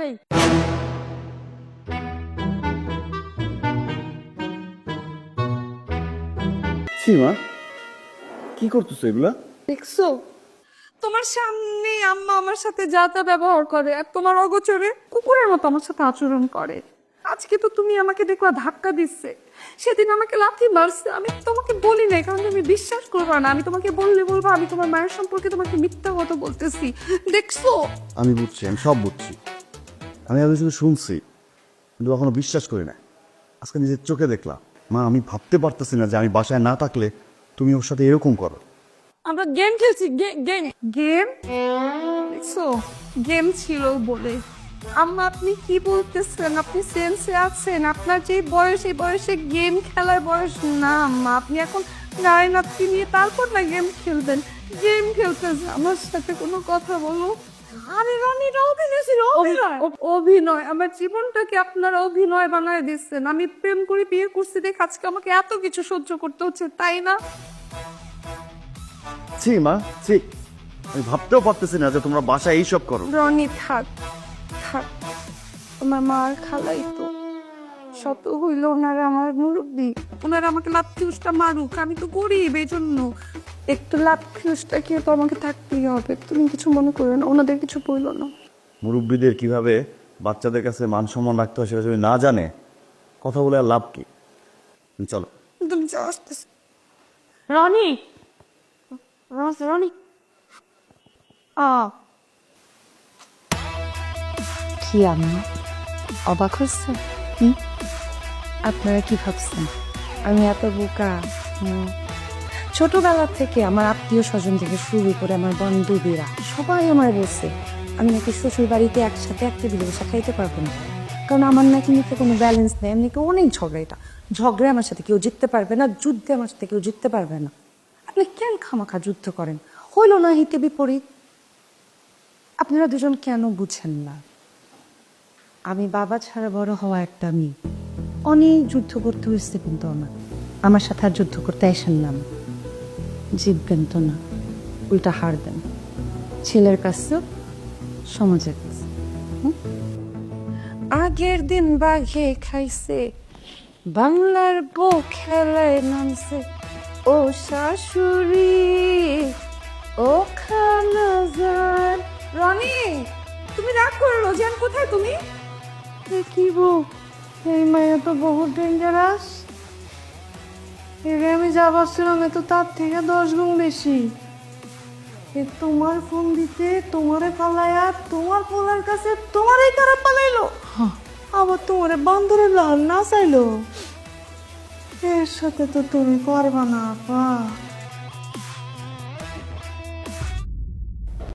আমারই। সীমা, কি করতেছো এগুলা? দেখছো তোমার সামনে আম্মা আমার সাথে যা তা ব্যবহার করে আর তোমার অগোচরে কুকুরের মতো আমার সাথে আচরণ করে। আজকে তো তুমি আমাকে দেখলা ধাক্কা দিচ্ছে, সেদিন আমাকে লাথি মারছে। আমি তোমাকে বলি নাই কারণ তুমি বিশ্বাস করবে না। আমি তোমাকে বললে বলবো আমি তোমার মায়ের সম্পর্কে তোমাকে মিথ্যা কথা বলতেছি। দেখছো? আমি বুঝছি, আমি সব বুঝছি। আমি আগে শুধু শুনছি, কিন্তু কখনো বিশ্বাস করি না। আজকে নিজের চোখে দেখলাম। মা, আমি ভাবতে পারতেছি না যে আমি বাসায় না থাকলে তুমি ওর সাথে এরকম করো। আমরা গেম খেলছি। গেম গেম দেখছো, গেম ছিল বলে। আম্মা আপনি কি বলতেছেন? আপনি সেন্সে আছেন? আপনার যে বয়স, এই বয়সে গেম খেলার বয়স না আম্মা। আপনি এখন নারী নাতনি নিয়ে তারপর না গেম খেলবেন। গেম খেলতেছে আমার সাথে কোনো কথা বলো। আরে রনিরা অভিনয় ছিল, অভিনয়। আমার জীবনটাকে আপনারা অভিনয় বানায় দিচ্ছেন। আমি প্রেম করে বিয়ে করছি দেখে আজকে আমাকে এত কিছু সহ্য করতে হচ্ছে, তাই না? ছি মা, ছি। আমি ভাবতেও পারতেছি না যে তোমরা বাসায় এইসব করো। রনি থাক থাক, আমার মার খালাই তো, শত হইল ওনারা আমার মুরব্বী। ওনারা আমাকে লাথিউসটা মারুক, আমি তো গরিব, এই জন্য একটু লাথিউসটা খেয়ে তো আমাকে থাকতেই হবে। তুমি কিছু মনে করো না, ওনাদের কিছু বললো না। মুরব্বীদের কিভাবে বাচ্চাদের কাছে মান সম্মান রাখতে হয় সেটা যদি না জানে, কথা বলে আর লাভ কি? চলো। তুমি যা আসতেছে। রনি, রনি কি আম্মা অবাক হচ্ছে? আপনারা কি ভাবছেন আমি এত বোকা? ছোটবেলা থেকে আমার আত্মীয় স্বজন থেকে শুরু করে আমার বান্ধবীরা সবাই আমার বলছে আমি নাকি শ্বশুর বাড়িতে একসাথে এক টেবিলে বসে খাইতে পারবো না, কারণ আমার নাকি নিতে কোনো ব্যালেন্স নেই। এমনি অনেক ঝগড়া, এটা ঝগড়ায় আমার সাথে কেউ জিততে পারবে না, যুদ্ধে আমার সাথে কেউ জিততে পারবে না। আপনি কেন খামাখা যুদ্ধ করেন? হইল না হিতে বিপরীত। আপনারা দুজন কেন বুঝেন না? আমি বাবা ছাড়া বড় হওয়া একটা মেয়ে, অনেক যুদ্ধ করতে হয়েছে, কিন্তু আমার সাথে আর যুদ্ধ করতে আসেন না। জিতবেন তো না, উল্টা হারবেন, ছেলের কাছে সমাজের কাছে। আগের দিন বাঘে খাইছে, বাংলার বউ খেলায় নামছে। ও শাশুড়ি, ও খালাজান। রনি, তুমি রাগ করো। রোজান কোথায় তুমি? কি বউ, এই মায়া তো বহুত ডেঞ্জারাস। এর আমি যা ভাবছিলাম এ তো তার থেকে 10 গুণ বেশি। এ তোমার ফোন দিতে তোমারে পালায়া তোমার পোলার কাছে তোমারই কারা পালাইলো, আবার তোমারে বান্ধরে লাল না চাইলো। এর সাথে তো তুমি পারবা না আপা।